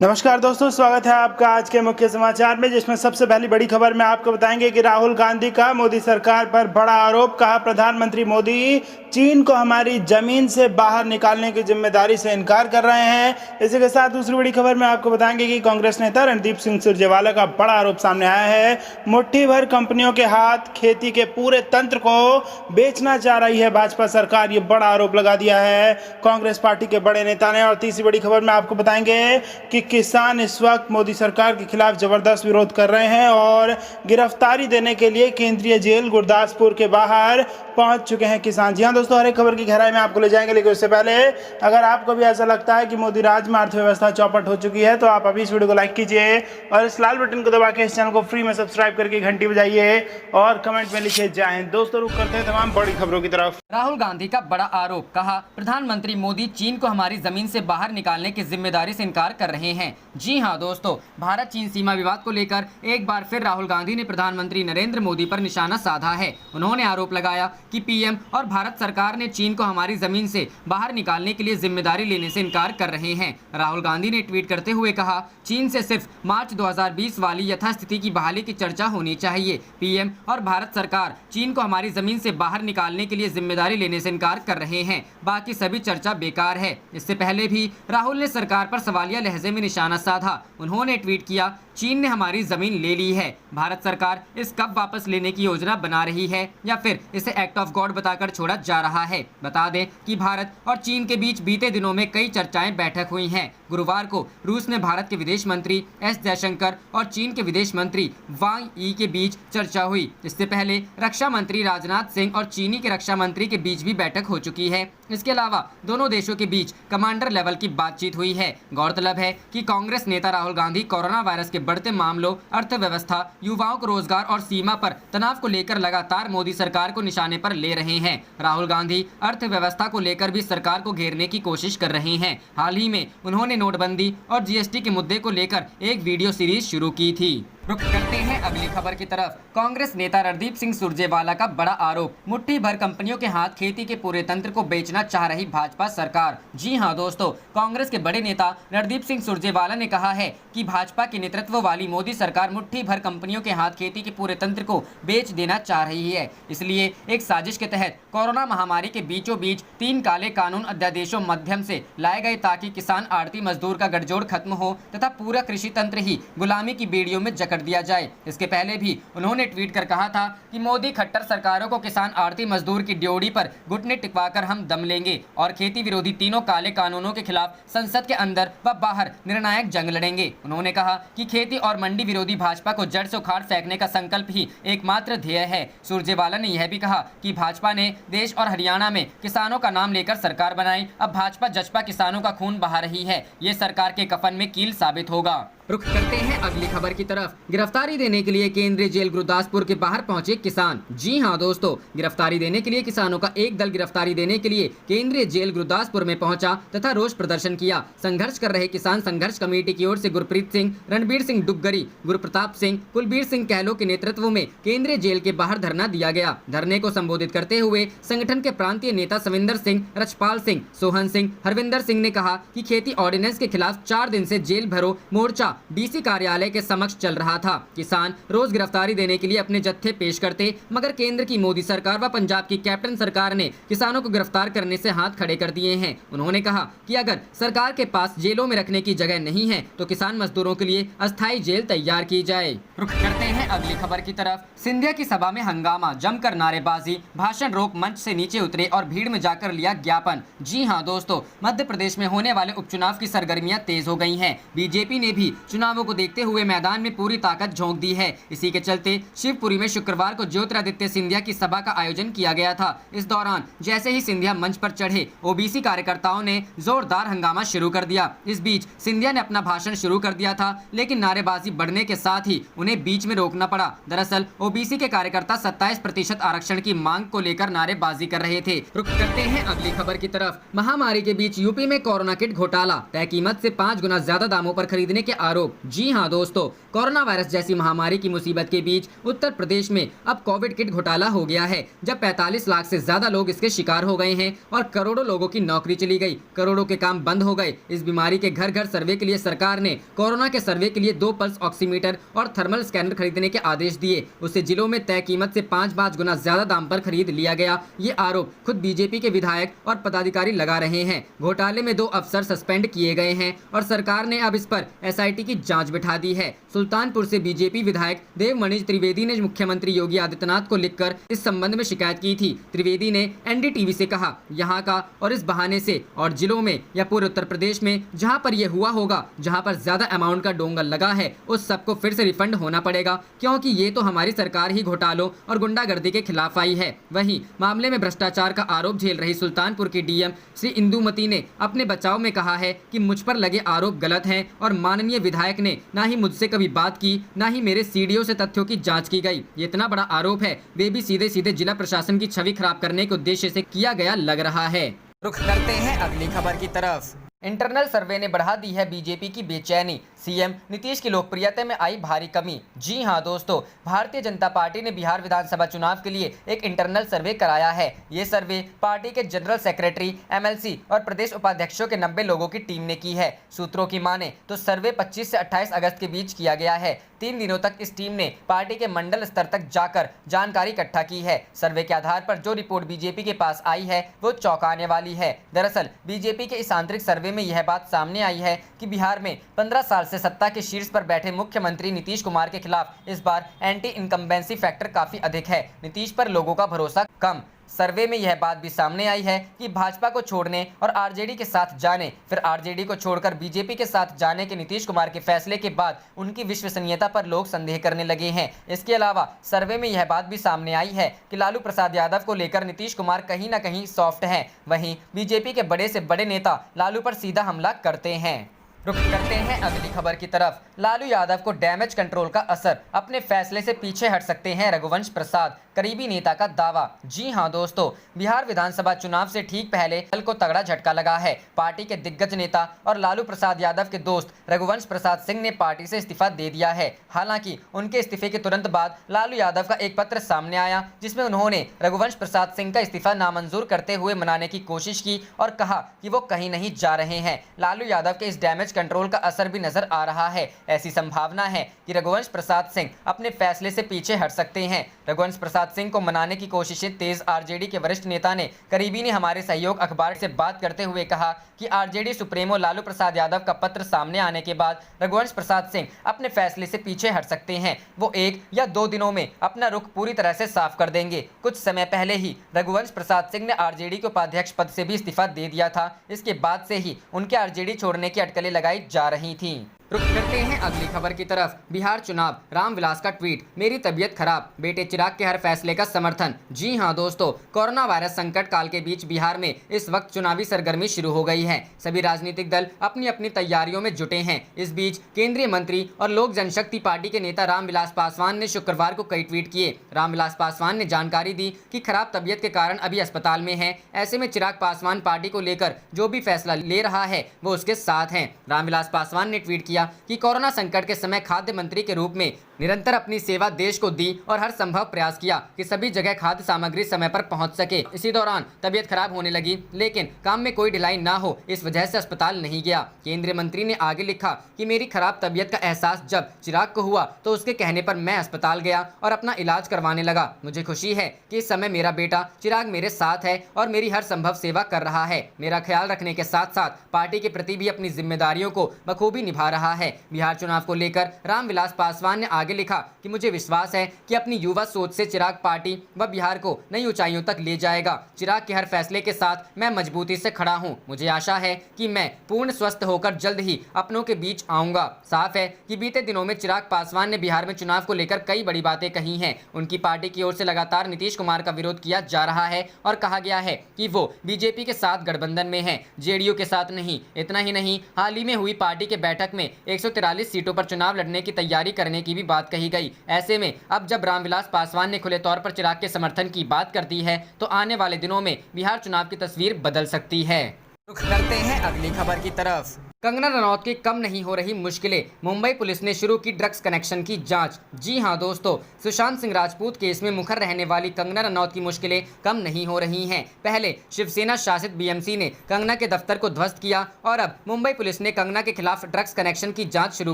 नमस्कार दोस्तों, स्वागत है आपका आज के मुख्य समाचार में, जिसमें सबसे पहली बड़ी खबर में आपको बताएंगे कि राहुल गांधी का मोदी सरकार पर बड़ा आरोप। कहा, प्रधानमंत्री मोदी चीन को हमारी जमीन से बाहर निकालने की जिम्मेदारी से इनकार कर रहे हैं। इसी के साथ दूसरी बड़ी खबर में आपको बताएंगे कि कांग्रेस नेता रणदीप सिंह सुरजेवाला का बड़ा आरोप सामने आया है। मुट्ठी भर कंपनियों के हाथ खेती के पूरे तंत्र को बेचना चाह रही है भाजपा सरकार, ये बड़ा आरोप लगा दिया है कांग्रेस पार्टी के बड़े नेता ने। और तीसरी बड़ी खबर में आपको बताएंगे कि किसान इस वक्त मोदी सरकार के खिलाफ जबरदस्त विरोध कर रहे हैं और गिरफ्तारी देने के लिए केंद्रीय जेल गुरदासपुर के बाहर पहुंच चुके हैं किसान। जी हां दोस्तों, हर एक खबर की गहराई में आपको ले जाएंगे, लेकिन उससे पहले अगर आपको भी ऐसा लगता है कि मोदी राज में अर्थव्यवस्था चौपट हो चुकी है तो आप अभी इस वीडियो को लाइक कीजिए और इस लाल बटन को दबा के इस चैनल को फ्री में सब्सक्राइब करके घंटी बजाइए और कमेंट में लिखे जय हिंद। दोस्तों, रुक करते हैं तमाम बड़ी खबरों की तरफ। राहुल गांधी का बड़ा आरोप। कहा, प्रधानमंत्री मोदी चीन को हमारी जमीन से बाहर निकालने की जिम्मेदारी से इनकार कर रहे हैं। जी हां दोस्तों, भारत चीन सीमा विवाद को लेकर एक बार फिर राहुल गांधी ने प्रधानमंत्री नरेंद्र मोदी पर निशाना साधा है। उन्होंने आरोप लगाया कि पीएम और भारत सरकार ने चीन को हमारी जमीन से बाहर निकालने के लिए जिम्मेदारी लेने से इनकार कर रहे हैं। राहुल गांधी ने ट्वीट करते हुए कहा, चीन से सिर्फ मार्च 2020 वाली यथास्थिति की बहाली की चर्चा होनी चाहिए। पीएम और भारत सरकार चीन को हमारी जमीन से बाहर निकालने के लिए जिम्मेदारी लेने से इनकार कर रहे हैं, बाकी सभी चर्चा बेकार है। इससे पहले भी राहुल ने सरकार पर सवालिया लहजे में निशाना साधा। उन्होंने ट्वीट किया, चीन ने हमारी जमीन ले ली है, भारत सरकार इस कब वापस लेने की योजना बना रही है या फिर इसे एक्ट ऑफ गॉड बताकर छोड़ा जा रहा है। बता दें कि भारत और चीन के बीच बीते दिनों में कई चर्चाएं बैठक हुई हैं। गुरुवार को रूस में भारत के विदेश मंत्री एस जयशंकर और चीन के विदेश मंत्री वांग यी के बीच चर्चा हुई। इससे पहले रक्षा मंत्री राजनाथ सिंह और चीनी के रक्षा मंत्री के बीच भी बैठक हो चुकी है। इसके अलावा दोनों देशों के बीच कमांडर लेवल की बातचीत हुई है। गौरतलब है कि कांग्रेस नेता राहुल गांधी कोरोना वायरस के बढ़ते मामलों, अर्थव्यवस्था, युवाओं को रोजगार और सीमा पर तनाव को लेकर लगातार मोदी सरकार को निशाने पर ले रहे हैं। राहुल गांधी अर्थव्यवस्था को लेकर भी सरकार को घेरने की कोशिश कर रहे हैं। हाल ही में उन्होंने नोटबंदी और जीएसटी के मुद्दे को लेकर एक वीडियो सीरीज शुरू की थी। रुक करते हैं अगली खबर की तरफ। कांग्रेस नेता रणदीप सिंह सुरजेवाला का बड़ा आरोप। मुट्ठी भर कंपनियों के हाथ खेती के पूरे तंत्र को बेचना चाह रही भाजपा सरकार। जी हां दोस्तों, कांग्रेस के बड़े नेता रणदीप सिंह सुरजेवाला ने कहा है कि भाजपा के नेतृत्व वाली मोदी सरकार मुट्ठी भर कंपनियों के हाथ खेती के पूरे तंत्र को बेच देना चाह रही है। इसलिए एक साजिश के तहत कोरोना महामारी के बीचों बीच 3 काले कानून अध्यादेशों माध्यम से लाए गए ताकि किसान, आड़ती, मजदूर का गठजोड़ खत्म हो तथा पूरा कृषि तंत्र ही गुलामी की बेड़ियों में जकड़ दिया जाए। इसके पहले भी उन्होंने ट्वीट कर कहा था कि मोदी खट्टर सरकारों को किसान, आड़ती, मजदूर की ड्योढ़ी पर घुटने टिकवाकर हम दम लेंगे और खेती विरोधी तीनों काले कानूनों के खिलाफ संसद के अंदर व बाहर निर्णायक जंग लड़ेंगे। उन्होंने कहा कि खेती और मंडी विरोधी भाजपा को जड़ से उखाड़ फेंकने का संकल्प ही एकमात्र ध्येय है। सुरजेवाला ने यह भी कहा कि भाजपा ने देश और हरियाणा में किसानों का नाम लेकर सरकार बनाई। अब भाजपा जजपा किसानों का खून बहा रही है, ये सरकार के कफन में कील साबित होगा। रुख करते हैं अगली खबर की तरफ। गिरफ्तारी देने के लिए केंद्रीय जेल गुरदासपुर के बाहर पहुंचे किसान। जी हां दोस्तों, गिरफ्तारी देने के लिए किसानों का एक दल गिरफ्तारी देने के लिए केंद्रीय जेल गुरदासपुर में पहुंचा तथा रोष प्रदर्शन किया। संघर्ष कर रहे किसान संघर्ष कमेटी की ओर से गुरप्रीत सिंह, रणबीर सिंह डुग्गरी, गुरप्रताप सिंह, कुलबीर सिंह कहलो के नेतृत्व में केंद्रीय जेल के बाहर धरना दिया गया। धरने को संबोधित करते हुए संगठन के प्रांतीय नेता सविंदर सिंह, रचपाल सिंह, सोहन सिंह, हरविंदर सिंह ने कहा कि खेती ऑर्डिनेंस के खिलाफ 4 दिन से जेल भरो मोर्चा डीसी कार्यालय के समक्ष चल रहा था। किसान रोज गिरफ्तारी देने के लिए अपने जत्थे पेश करते, मगर केंद्र की मोदी सरकार व पंजाब की कैप्टन सरकार ने किसानों को गिरफ्तार करने से हाथ खड़े कर दिए हैं। उन्होंने कहा कि अगर सरकार के पास जेलों में रखने की जगह नहीं है तो किसान मजदूरों के लिए अस्थायी जेल तैयार की जाए। रुख करते हैं अगली खबर की तरफ। सिंधिया की सभा में हंगामा, जमकर नारेबाजी, भाषण रोक मंच से नीचे उतरे और भीड़ में जाकर लिया ज्ञापन। जी हां दोस्तों, मध्य प्रदेश में होने वाले उपचुनाव की सरगर्मियां तेज हो गई हैं। बीजेपी ने भी चुनावों को देखते हुए मैदान में पूरी ताकत झोंक दी है। इसी के चलते शिवपुरी में शुक्रवार को ज्योतिरादित्य सिंधिया की सभा का आयोजन किया गया था। इस दौरान जैसे ही सिंधिया मंच पर चढ़े, ओबीसी कार्यकर्ताओं ने जोरदार हंगामा शुरू कर दिया। इस बीच सिंधिया ने अपना भाषण शुरू कर दिया था, लेकिन नारेबाजी बढ़ने के साथ ही उन्हें बीच में रोकना पड़ा। दरअसल ओबीसी के कार्यकर्ता 27% आरक्षण की मांग को लेकर नारेबाजी कर रहे थे। रुक करते हैं अगली खबर की तरफ। महामारी के बीच यूपी में कोरोना किट घोटाला, तय कीमत से 5 गुना ज्यादा दामों पर खरीदने के आरोप आरोप। जी हां दोस्तों, कोरोना वायरस जैसी महामारी की मुसीबत के बीच उत्तर प्रदेश में अब कोविड किट घोटाला हो गया है, जब 45 लाख से ज्यादा लोग इसके शिकार हो गए हैं और करोड़ों लोगों की नौकरी चली गई, करोड़ों के काम बंद हो गए। इस बीमारी के घर घर सर्वे के लिए सरकार ने कोरोना के सर्वे के लिए 2 पल्स ऑक्सीमीटर और थर्मल स्कैनर खरीदने के आदेश दिए। उसे जिलों में तय कीमत से 5 गुना ज्यादा दाम पर खरीद लिया गया। ये आरोप खुद बीजेपी के विधायक और पदाधिकारी लगा रहे हैं। घोटाले में 2 अफसर सस्पेंड किए गए हैं और सरकार ने अब इस पर एसआईटी की जांच बिठा दी है। सुल्तानपुर से बीजेपी विधायक देवमणि त्रिवेदी ने मुख्यमंत्री योगी आदित्यनाथ को लिखकर इस संबंध में शिकायत की थी। त्रिवेदी ने एनडीटीवी से कहा, यहाँ का और इस बहाने से और जिलों में या पूरे उत्तर प्रदेश में जहाँ पर यह हुआ होगा, जहाँ पर ज्यादा अमाउंट का डोंगर लगा है, उस सबको फिर से रिफंड होना पड़ेगा, क्योंकि ये तो हमारी सरकार ही घोटालों और गुंडागर्दी के खिलाफ आई है। वहीं मामले में भ्रष्टाचार का आरोप झेल रही सुल्तानपुर की डीएम श्री इंदुमती ने अपने बचाव में कहा है कि मुझ पर लगे आरोप गलत हैं और माननीय विधायक ने ना ही मुझसे कभी बात की, ना ही मेरे सीडीओ से तथ्यों की जांच की गई। ये इतना बड़ा आरोप है, वे भी सीधे सीधे जिला प्रशासन की छवि खराब करने के उद्देश्य से किया गया लग रहा है। रुख करते हैं अगली खबर की तरफ। इंटरनल सर्वे ने बढ़ा दी है बीजेपी की बेचैनी, सीएम नीतीश की लोकप्रियता में आई भारी कमी। जी हां दोस्तों, भारतीय जनता पार्टी ने बिहार विधानसभा चुनाव के लिए एक इंटरनल सर्वे कराया है। ये सर्वे पार्टी के जनरल सेक्रेटरी, एमएलसी और प्रदेश उपाध्यक्षों के 90 लोगों की टीम ने की है। सूत्रों की माने तो सर्वे 25 से 28 अगस्त के बीच किया गया है। 3 दिनों तक इस टीम ने पार्टी के मंडल स्तर तक जाकर जानकारी इकट्ठा की है। सर्वे के आधार पर जो रिपोर्ट बीजेपी के पास आई है वो चौंकाने वाली है। दरअसल बीजेपी के इस आंतरिक सर्वे में यह बात सामने आई है कि बिहार में 15 साल से सत्ता के शीर्ष पर बैठे मुख्यमंत्री नीतीश कुमार के खिलाफ इस बार एंटी इनकम्बेंसी फैक्टर काफी अधिक है। नीतीश पर लोगों का भरोसा कम। सर्वे में यह बात भी सामने आई है कि भाजपा को छोड़ने और आरजेडी के साथ जाने, फिर आरजेडी को छोड़कर बीजेपी के साथ जाने के नीतीश कुमार के फैसले के बाद उनकी विश्वसनीयता पर लोग संदेह करने लगे हैं। इसके अलावा सर्वे में यह बात भी सामने आई है कि लालू प्रसाद यादव को लेकर नीतीश कुमार कहीं न कहीं सॉफ्ट हैं। वहीं बीजेपी के बड़े से बड़े नेता लालू पर सीधा हमला करते हैं। रुख करते हैं अगली खबर की तरफ। लालू यादव को डैमेज कंट्रोल का असर, अपने फैसले से पीछे हट सकते हैं रघुवंश प्रसाद, करीबी नेता का दावा। जी हां दोस्तों, बिहार विधानसभा चुनाव से ठीक पहले दल को तगड़ा झटका लगा है। पार्टी के दिग्गज नेता और लालू प्रसाद यादव के दोस्त रघुवंश प्रसाद सिंह ने पार्टी से इस्तीफा दे दिया है। हालांकि उनके इस्तीफे के तुरंत बाद लालू यादव का एक पत्र सामने आया, जिसमें उन्होंने रघुवंश प्रसाद सिंह का इस्तीफा नामंजूर करते हुए मनाने की कोशिश की और कहा कि वो कहीं नहीं जा रहे हैं। लालू यादव के इस डैमेज कंट्रोल का असर भी नजर आ रहा है। ऐसी संभावना है कि रघुवंश प्रसाद सिंह अपने फैसले से पीछे हट सकते हैं। रघुवंश प्रसाद सिंह को मनाने की कोशिशें तेज। आरजेडी के वरिष्ठ नेता ने करीबी ने हमारे सहयोग अखबार से बात करते हुए कहा कि आरजेडी सुप्रीमो लालू प्रसाद यादव का पत्र सामने आने के बाद रघुवंश प्रसाद सिंह अपने फैसले से पीछे हट सकते हैं। वो 1 या 2 दिनों में अपना रुख पूरी तरह से साफ कर देंगे। कुछ समय पहले ही रघुवंश प्रसाद सिंह ने आरजेडी के उपाध्यक्ष पद से भी इस्तीफा दे दिया था। इसके बाद से ही उनके आरजेडी छोड़ने की अटकलें लगाई जा रही थीं। रुक करते हैं अगली खबर की तरफ। बिहार चुनाव, रामविलास का ट्वीट, मेरी तबीयत खराब, बेटे चिराग के हर फैसले का समर्थन। जी हां दोस्तों, कोरोना वायरस संकट काल के बीच बिहार में इस वक्त चुनावी सरगर्मी शुरू हो गई है। सभी राजनीतिक दल अपनी अपनी तैयारियों में जुटे हैं। इस बीच केंद्रीय मंत्री और लोक जनशक्ति पार्टी के नेता रामविलास पासवान ने शुक्रवार को कई ट्वीट किए। रामविलास पासवान ने जानकारी दी कि खराब तबीयत के कारण अभी अस्पताल में हैं। ऐसे में चिराग पासवान पार्टी को लेकर जो भी फैसला ले रहा है वो उसके साथ हैं। रामविलास पासवान ने ट्वीट किया कि कोरोना संकट के समय खाद्य मंत्री के रूप में निरंतर अपनी सेवा देश को दी और हर संभव प्रयास किया कि सभी जगह खाद्य सामग्री समय पर पहुंच सके। इसी दौरान तबीयत खराब होने लगी, लेकिन काम में कोई ढिलाई ना हो, इस वजह से अस्पताल नहीं गया। केंद्रीय मंत्री ने आगे लिखा कि मेरी खराब तबीयत का एहसास जब चिराग को हुआ तो उसके कहने पर मैं अस्पताल गया और अपना इलाज करवाने लगा। मुझे खुशी है कि इस समय मेरा बेटा चिराग मेरे साथ है और मेरी हर संभव सेवा कर रहा है। मेरा ख्याल रखने के साथ साथ पार्टी के प्रति भी अपनी जिम्मेदारियों को बखूबी निभा रहा है। बिहार चुनाव को लेकर रामविलास पासवान ने आगे लिखा कि मुझे विश्वास है कि अपनी युवा सोच से चिराग पार्टी व बिहार को नई ऊंचाइयों तक ले जाएगा। चिराग के हर फैसले के साथ मैं मजबूती से खड़ा हूं। मुझे आशा है कि मैं पूर्ण स्वस्थ होकर जल्द ही अपनों के बीच आऊंगा। साफ है कि बीते दिनों में चिराग पासवान ने बिहार में चुनाव को लेकर कई बड़ी बातें कही हैं। उनकी पार्टी की ओर से लगातार नीतीश कुमार का विरोध किया जा रहा है और कहा गया है कि वो बीजेपी के साथ गठबंधन में है, जेडीयू के साथ नहीं। इतना ही नहीं, हाल ही में हुई पार्टी के बैठक में 143 सीटों पर चुनाव लड़ने की तैयारी करने की भी बात कही गई। ऐसे में अब जब रामविलास पासवान ने खुले तौर पर चिराग के समर्थन की बात कर दी है तो आने वाले दिनों में बिहार चुनाव की तस्वीर बदल सकती है। रुख करते हैं अगली खबर की तरफ। कंगना रनौत की कम नहीं हो रही मुश्किलें, मुंबई पुलिस ने शुरू की ड्रग्स कनेक्शन की जांच। जी हां दोस्तों, सुशांत सिंह राजपूत केस में मुखर रहने वाली कंगना रनौत की मुश्किलें कम नहीं हो रही हैं। पहले शिवसेना शासित बीएमसी ने कंगना के दफ्तर को ध्वस्त किया और अब मुंबई पुलिस ने कंगना के खिलाफ ड्रग्स कनेक्शन की जांच शुरू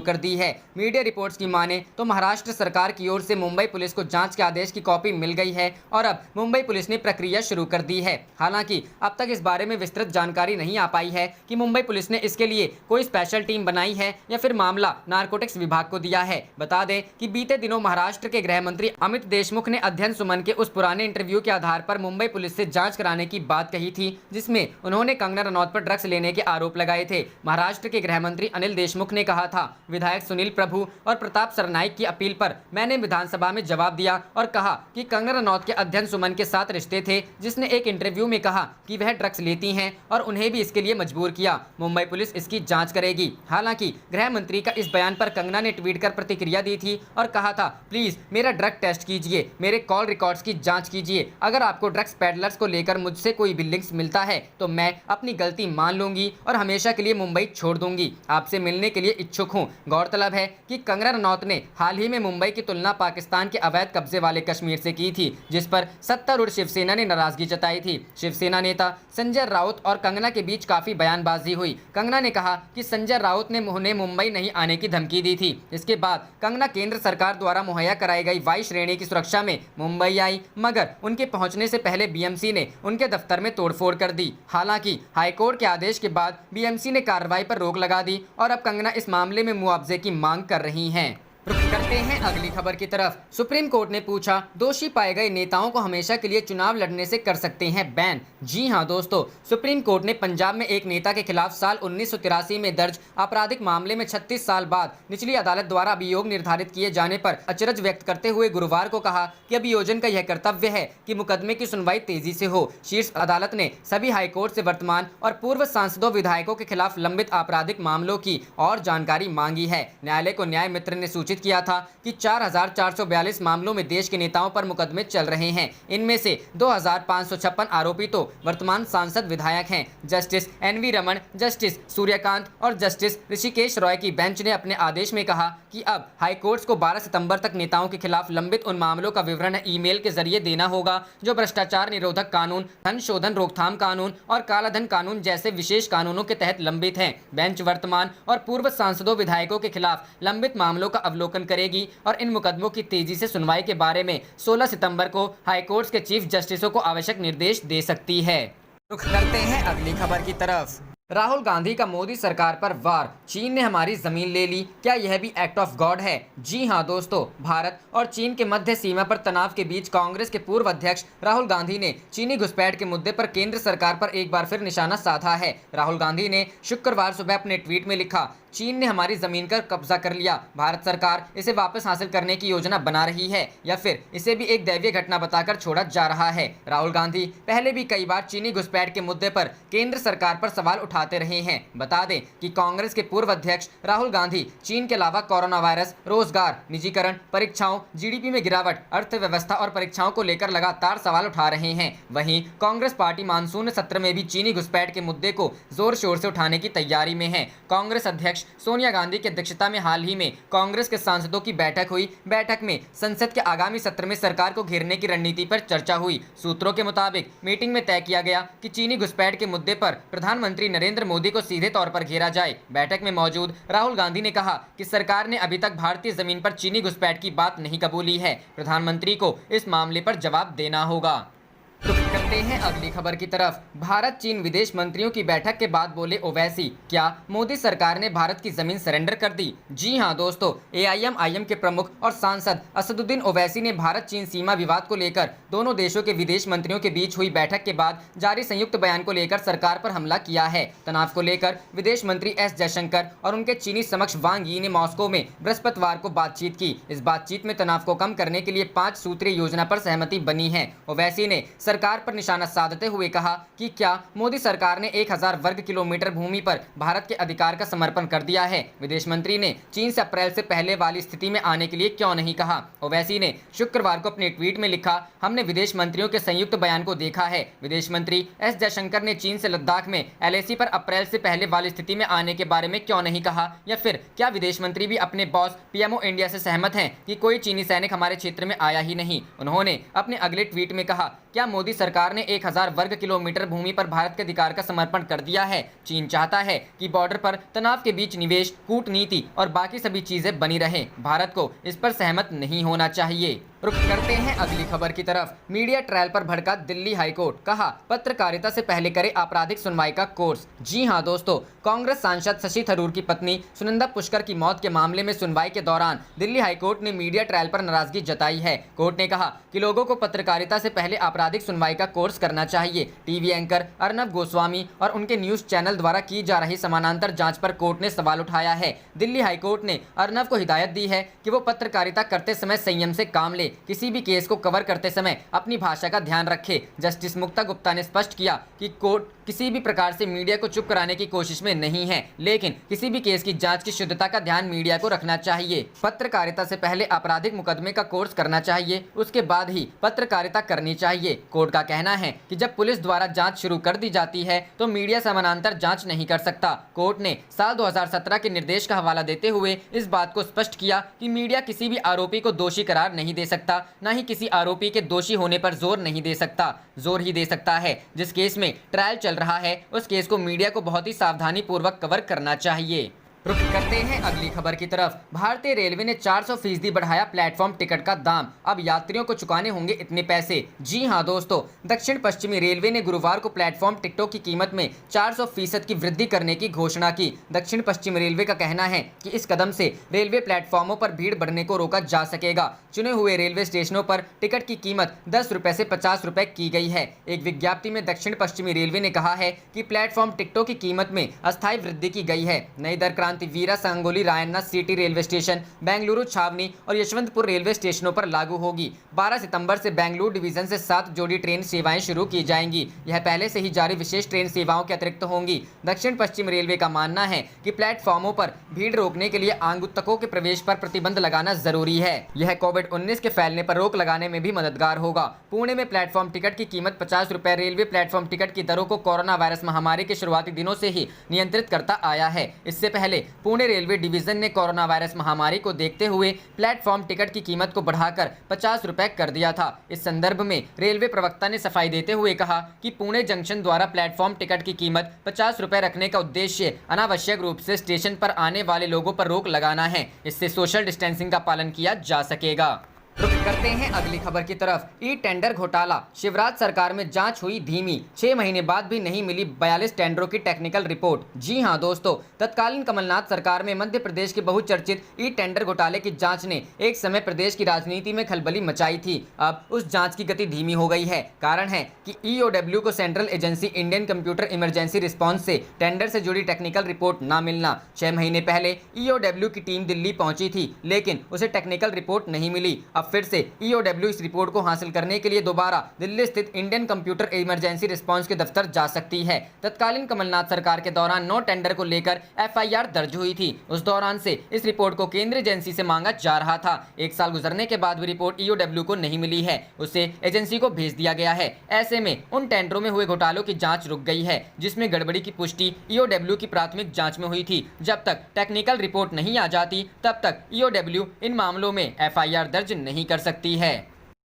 कर दी है। मीडिया रिपोर्ट्स की माने तो महाराष्ट्र सरकार की ओर से मुंबई पुलिस को जांच के आदेश की कॉपी मिल गई है और अब मुंबई पुलिस ने प्रक्रिया शुरू कर दी है। हालांकि अब तक इस बारे में विस्तृत जानकारी नहीं आ पाई है कि मुंबई पुलिस ने इसके लिए कोई स्पेशल टीम बनाई है या फिर मामला नारकोटिक्स विभाग को दिया है। बता दें कि बीते दिनों महाराष्ट्र के गृह मंत्री अमित देशमुख ने अध्ययन सुमन के उस पुराने इंटरव्यू के आधार पर मुंबई पुलिस से जांच कराने की बात कही थी, जिसमें उन्होंने कंगना रनौत पर ड्रग्स लेने के आरोप लगाए थे। महाराष्ट्र के गृह मंत्री अनिल देशमुख ने कहा था, विधायक सुनील प्रभु और प्रताप सरनाइक की अपील पर मैंने विधानसभा में जवाब दिया और कहा कि कंगना रनौत के अध्ययन सुमन के साथ रिश्ते थे, जिसने एक इंटरव्यू में कहा कि वह ड्रग्स लेती हैं और उन्हें भी इसके लिए मजबूर किया। मुंबई पुलिस इसकी जांच करेगी। हालांकि गृह मंत्री का इस बयान पर कंगना ने ट्वीट कर प्रतिक्रिया दी थी और कहा था, प्लीज मेरा ड्रग टेस्ट कीजिए, मेरे कॉल रिकॉर्ड्स की जांच कीजिए। अगर आपको ड्रग्स पेडलर्स को लेकर मुझसे कोई भी लिंक्स मिलता है तो मैं अपनी गलती मान लूंगी और हमेशा के लिए मुंबई छोड़ दूंगी। आपसे मिलने के लिए इच्छुक हूं। गौरतलब है कि कंगना रनौत ने हाल ही में मुंबई की तुलना पाकिस्तान के अवैध कब्जे वाले कश्मीर से की थी, जिस पर सत्तारूढ़ शिवसेना ने नाराजगी जताई थी। शिवसेना नेता संजय राउत और कंगना के बीच काफी बयानबाजी हुई। कंगना ने कहा कि संजय राउत ने उन्हें मुंबई नहीं आने की धमकी दी थी। इसके बाद कंगना केंद्र सरकार द्वारा मुहैया कराई गई वाई श्रेणी की सुरक्षा में मुंबई आई, मगर उनके पहुंचने से पहले बीएमसी ने उनके दफ्तर में तोड़फोड़ कर दी। हालांकि हाईकोर्ट के आदेश के बाद बीएमसी ने कार्रवाई पर रोक लगा दी और अब कंगना इस मामले में मुआवजे की मांग कर रही हैं। रुख करते हैं अगली खबर की तरफ। सुप्रीम कोर्ट ने पूछा, दोषी पाए गए नेताओं को हमेशा के लिए चुनाव लड़ने से कर सकते हैं बैन। जी हां दोस्तों, सुप्रीम कोर्ट ने पंजाब में एक नेता के खिलाफ साल 1983 में दर्ज आपराधिक मामले में 36 साल बाद निचली अदालत द्वारा अभियोग निर्धारित किए जाने पर अचरज व्यक्त करते हुए गुरुवार को कहा कि अभियोजन का यह कर्तव्य है कि मुकदमे की सुनवाई तेजी से हो। शीर्ष अदालत ने सभी हाईकोर्ट से वर्तमान और पूर्व सांसदों विधायकों के खिलाफ लंबित आपराधिक मामलों की और जानकारी मांगी है। न्यायालय को न्याय मित्र ने सूचित किया था कि 4442 मामलों में देश के नेताओं पर मुकदमे चल रहे हैं। इनमें से 2556 आरोपी तो वर्तमान सांसद विधायक हैं। Justice N V Ramana, justice Surya Kant और जस्टिस ऋषिकेश रॉय की बेंच ने अपने आदेश में कहा कि अब हाईकोर्ट्स को 12 सितंबर तक नेताओं के खिलाफ लंबित उन मामलों का विवरण ईमेल के जरिए देना होगा जो भ्रष्टाचार निरोधक कानून, धन शोधन रोकथाम कानून और कालाधन कानून जैसे विशेष कानूनों के तहत लंबित हैं। बेंच वर्तमान और पूर्व सांसदों विधायकों के खिलाफ लंबित मामलों का अवलोकन करेगी और इन मुकदमों की तेजी से सुनवाई के बारे में 16 सितंबर को हाईकोर्ट के चीफ जस्टिसों को आवश्यक निर्देश दे सकती है। रुख करते हैं अगली खबर की तरफ। राहुल गांधी का मोदी सरकार पर वार, चीन ने हमारी जमीन ले ली, क्या यह भी एक्ट ऑफ गॉड है? जी हां दोस्तों, भारत और चीन के मध्य सीमा पर तनाव के बीच कांग्रेस के पूर्व अध्यक्ष राहुल गांधी ने चीनी घुसपैठ के मुद्दे पर केंद्र सरकार पर एक बार फिर निशाना साधा है। राहुल गांधी ने शुक्रवार सुबह अपने ट्वीट में लिखा, चीन ने हमारी जमीन पर कब्जा कर लिया, भारत सरकार इसे वापस हासिल करने की योजना बना रही है या फिर इसे भी एक दैवीय घटना बताकर छोड़ा जा रहा है। राहुल गांधी पहले भी कई बार चीनी घुसपैठ के मुद्दे पर केंद्र सरकार पर सवाल उठाते रहे हैं। बता दें कि कांग्रेस के पूर्व अध्यक्ष राहुल गांधी चीन के अलावा कोरोना वायरस, रोजगार, निजीकरण, परीक्षाओं, जीडीपी में गिरावट, अर्थव्यवस्था और परीक्षाओं को लेकर लगातार सवाल उठा रहे हैं। वहीं कांग्रेस पार्टी मानसून सत्र में भी चीनी घुसपैठ के मुद्दे को जोर शोर से उठाने की तैयारी में है। कांग्रेस अध्यक्ष सोनिया गांधी की अध्यक्षता में हाल ही में कांग्रेस के सांसदों की बैठक हुई। बैठक में संसद के आगामी सत्र में सरकार को घेरने की रणनीति पर चर्चा हुई। सूत्रों के मुताबिक मीटिंग में तय किया गया कि चीनी घुसपैठ के मुद्दे पर प्रधानमंत्री नरेंद्र मोदी को सीधे तौर पर घेरा जाए। बैठक में मौजूद राहुल गांधी ने कहा कि सरकार ने अभी तक भारतीय जमीन पर चीनी घुसपैठ की बात नहीं कबूली है, प्रधानमंत्री को इस मामले पर जवाब देना होगा। रुख करते हैं अगली खबर की तरफ। भारत चीन विदेश मंत्रियों की बैठक के बाद बोले ओवैसी, क्या मोदी सरकार ने भारत की जमीन सरेंडर कर दी? जी हां दोस्तों, एआईएमआईएम के प्रमुख और सांसद असदुद्दीन ओवैसी ने भारत चीन सीमा विवाद को लेकर दोनों देशों के विदेश मंत्रियों के बीच हुई बैठक के बाद जारी संयुक्त बयान को लेकर सरकार पर हमला किया है। तनाव को लेकर विदेश मंत्री एस जयशंकर और उनके चीनी समक्ष वांग यी ने मॉस्को में बृहस्पतिवार को बातचीत की। इस बातचीत में तनाव को कम करने के लिए 5 सूत्रीय योजना पर सहमति बनी है। ओवैसी ने सरकार पर निशाना साधते हुए कहा कि क्या मोदी सरकार ने 1000 वर्ग किलोमीटर भूमि पर भारत के अधिकार का समर्पण कर दिया है। विदेश मंत्री ने चीन से अप्रैल से पहले वाली स्थिति में आने के लिए क्यों नहीं कहा। ओवैसी ने शुक्रवार को अपने ट्वीट में लिखा, हमने विदेश मंत्रियों के संयुक्त बयान को देखा है। विदेश मंत्री एस जयशंकर ने चीन से लद्दाख में LAC पर अप्रैल से पहले वाली स्थिति में आने के बारे में क्यों नहीं कहा, या फिर क्या विदेश मंत्री भी अपने बॉस PMO इंडिया से सहमत हैं कि कोई चीनी सैनिक हमारे क्षेत्र में आया ही नहीं। उन्होंने अपने अगले ट्वीट में कहा, क्या मोदी सरकार ने 1000 वर्ग किलोमीटर भूमि पर भारत के अधिकार का समर्पण कर दिया है। चीन चाहता है कि बॉर्डर पर तनाव के बीच निवेश, कूटनीति और बाकी सभी चीजें बनी रहें। भारत को इस पर सहमत नहीं होना चाहिए। रुक करते हैं अगली खबर की तरफ। मीडिया ट्रायल पर भड़का दिल्ली हाईकोर्ट, कहा पत्रकारिता से पहले करे आपराधिक सुनवाई का कोर्स। जी हां दोस्तों, कांग्रेस सांसद शशि थरूर की पत्नी सुनंदा पुष्कर की मौत के मामले में सुनवाई के दौरान दिल्ली हाईकोर्ट ने मीडिया ट्रायल पर नाराजगी जताई है। कोर्ट ने कहा कि लोगों को पत्रकारिता से पहले आपराधिक सुनवाई का कोर्स करना चाहिए। टीवी एंकर अर्नब गोस्वामी और उनके न्यूज चैनल द्वारा की जा रही समानांतर जांच पर कोर्ट ने सवाल उठाया है। दिल्ली हाईकोर्ट ने अर्नब को हिदायत दी है कि वो पत्रकारिता करते समय संयम से काम ले, किसी भी केस को कवर करते समय अपनी भाषा का ध्यान रखे। जस्टिस मुक्ता गुप्ता ने स्पष्ट किया कि कोर्ट किसी भी प्रकार से मीडिया को चुप कराने की कोशिश में नहीं है, लेकिन किसी भी केस की जांच की शुद्धता का ध्यान मीडिया को रखना चाहिए। पत्रकारिता से पहले आपराधिक मुकदमे का कोर्स करना चाहिए, उसके बाद ही पत्रकारिता करनी चाहिए। कोर्ट का कहना है कि जब पुलिस द्वारा जांच शुरू कर दी जाती है तो मीडिया समानांतर जांच नहीं कर सकता। कोर्ट ने साल 2017 के निर्देश का हवाला देते हुए इस बात को स्पष्ट किया कि मीडिया किसी भी आरोपी को दोषी करार नहीं दे सकता, न ही किसी आरोपी के दोषी होने पर जोर नहीं दे सकता। जोर ही दे सकता है जिस केस में ट्रायल चल रहा है, उस केस को मीडिया को बहुत ही सावधानी पूर्वक कवर करना चाहिए। रुक करते हैं अगली खबर की तरफ। भारतीय रेलवे ने 400% बढ़ाया प्लेटफॉर्म टिकट का दाम, अब यात्रियों को चुकाने होंगे इतने पैसे। जी हां दोस्तों, दक्षिण पश्चिमी रेलवे ने गुरुवार को प्लेटफॉर्म टिकटों की कीमत में 400% की वृद्धि करने की घोषणा की। दक्षिण पश्चिम रेलवे का कहना है कि इस कदम से रेलवे प्लेटफॉर्मों पर भीड़ बढ़ने को रोका जा सकेगा। चुने हुए रेलवे स्टेशनों पर टिकट की कीमत 10 रुपए से 50 रुपए की गई है। एक विज्ञप्ति में दक्षिण पश्चिमी रेलवे ने कहा है कि प्लेटफॉर्म टिकटों की कीमत में अस्थायी वृद्धि की गई है। नई दर Veera Sangolli Rayanna city railway station, Bengaluru छावनी और यशवंतपुर रेलवे स्टेशनों पर लागू होगी। 12 सितंबर से बेंगलुरु डिवीजन से 7 जोड़ी ट्रेन सेवाएं शुरू की जाएंगी। यह पहले से ही जारी विशेष ट्रेन सेवाओं के अतिरिक्त होंगी। दक्षिण पश्चिम रेलवे का मानना है कि प्लेटफॉर्मों पर भीड़ रोकने के लिए आगंतुकों के प्रवेश पर प्रतिबंध लगाना जरूरी है। यह कोविड-19 के फैलने पर रोक लगाने में भी मददगार होगा। पुणे में प्लेटफॉर्म टिकट की कीमत 50 रुपए। रेलवे प्लेटफॉर्म टिकट की दरों को कोरोना वायरस महामारी के शुरुआती दिनों से ही नियंत्रित करता आया है। इससे पहले पुणे रेलवे डिवीजन ने कोरोना वायरस महामारी को देखते हुए प्लेटफॉर्म टिकट की कीमत को बढ़ाकर 50 रुपए कर दिया था। इस संदर्भ में रेलवे प्रवक्ता ने सफाई देते हुए कहा कि पुणे जंक्शन द्वारा प्लेटफॉर्म टिकट की कीमत 50 रुपए रखने का उद्देश्य अनावश्यक रूप से स्टेशन पर आने वाले लोगों पर रोक लगाना है। इससे सोशल डिस्टेंसिंग का पालन किया जा सकेगा। रुक करते हैं अगली खबर की तरफ। ई टेंडर घोटाला, शिवराज सरकार में जांच हुई धीमी, 6 महीने बाद भी नहीं मिली 42 टेंडरों की टेक्निकल रिपोर्ट। जी हां दोस्तों, तत्कालीन कमलनाथ सरकार में मध्य प्रदेश के बहुचर्चित ई टेंडर घोटाले की जांच ने एक समय प्रदेश की राजनीति में खलबली मचाई थी। अब उस जांच की गति धीमी हो गई है। कारण है कि EOW को central agency Indian computer emergency response से टेंडर से जुड़ी टेक्निकल रिपोर्ट न मिलना। 6 महीने पहले EOW की टीम दिल्ली पहुंची थी, लेकिन उसे टेक्निकल रिपोर्ट नहीं मिली। अब फिर से EOW इस रिपोर्ट को हासिल करने के लिए दोबारा दिल्ली स्थित इंडियन कंप्यूटर इमरजेंसी रिस्पांस के दफ्तर जा सकती है। तत्कालीन कमलनाथ सरकार के दौरान 9 टेंडर को लेकर FIR दर्ज हुई थी। उस दौरान से इस रिपोर्ट को केंद्रीय एजेंसी से मांगा जा रहा था। 1 साल गुजरने के बाद भी रिपोर्ट EOW को नहीं मिली है, उसे एजेंसी को भेज दिया गया है। ऐसे में उन टेंडरों में हुए घोटालों की जांच रुक गई है, जिसमें गड़बड़ी की पुष्टि EOW की प्राथमिक जांच में हुई थी। जब तक टेक्निकल रिपोर्ट नहीं आ जाती, तब तक EOW इन मामलों में FIR दर्ज नहीं कर सकती है।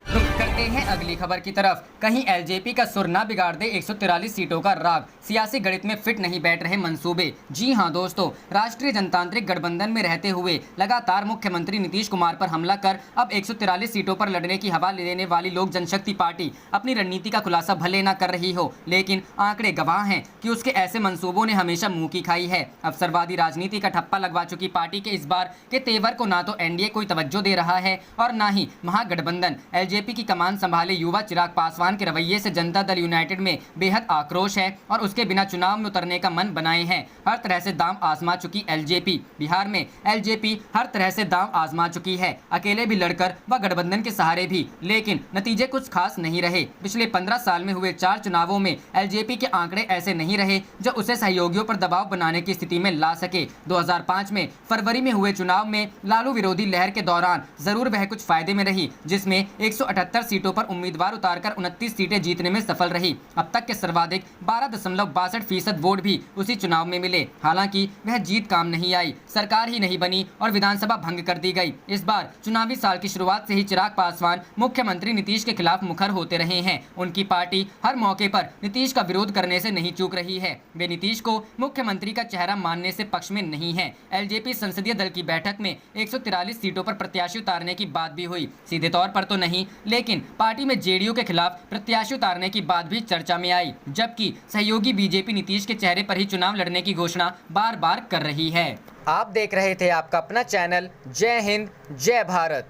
रुक करते हैं अगली खबर की तरफ। कहीं LJP का सुर ना बिगाड़ दे 143 सीटों का राग, सियासी गणित में फिट नहीं बैठ रहे मंसूबे। जी हां दोस्तों, राष्ट्रीय जनतांत्रिक गठबंधन में रहते हुए लगातार मुख्यमंत्री नीतीश कुमार पर हमला कर अब 143 सीटों पर लड़ने की हवा लेने वाली लोक जनशक्ति पार्टी अपनी रणनीति का खुलासा भले ना कर रही हो, लेकिन आंकड़े गवाह हैं कि उसके ऐसे मंसूबों ने हमेशा मुंह की खाई है। अवसरवादी राजनीति का ठप्पा लगवा चुकी पार्टी के इस बार के तेवर को ना तो NDA कोई तवज्जो दे रहा है और ना ही महागठबंधन LJP की कमान कमान संभाले युवा चिराग पासवान के रवैये से जनता दल यूनाइटेड में बेहद आक्रोश है और उसके बिना चुनाव में उतरने का मन बनाए हैं। हर तरह से दांव आजमा चुकी एलजेपी। बिहार में एलजेपी हर तरह से दांव आजमा चुकी है, अकेले भी लड़कर व गठबंधन के सहारे भी, लेकिन नतीजे कुछ खास नहीं रहे। पिछले 15 साल में हुए 4 चुनावों में एलजेपी के आंकड़े ऐसे नहीं रहे जो उसे सहयोगियों पर दबाव बनाने की स्थिति में ला सके। 2005 में फरवरी में हुए चुनाव में लालू विरोधी लहर के दौरान जरूर वह कुछ फायदे में रही, जिसमें 178 सीटों पर उम्मीदवार उतारकर 29 सीटें जीतने में सफल रही। अब तक के सर्वाधिक 12.62% वोट भी उसी चुनाव में मिले। हालांकि वह जीत काम नहीं आई, सरकार ही नहीं बनी और विधानसभा भंग कर दी गई। इस बार चुनावी साल की शुरुआत से ही चिराग पासवान मुख्यमंत्री नीतीश के खिलाफ मुखर होते रहे हैं। उनकी पार्टी हर मौके पर नीतीश का विरोध करने से नहीं चूक रही है। वे नीतीश को मुख्यमंत्री का चेहरा मानने से पक्ष में नहीं है। एलजेपी संसदीय दल की बैठक में 143 सीटों पर प्रत्याशी उतारने की बात भी हुई। सीधे तौर पर तो नहीं, लेकिन पार्टी में जेडीयू के खिलाफ प्रत्याशी उतारने की बात भी चर्चा में आई, जबकि सहयोगी बीजेपी नीतीश के चेहरे पर ही चुनाव लड़ने की घोषणा बार बार कर रही है। आप देख रहे थे आपका अपना चैनल जय हिंद जय भारत।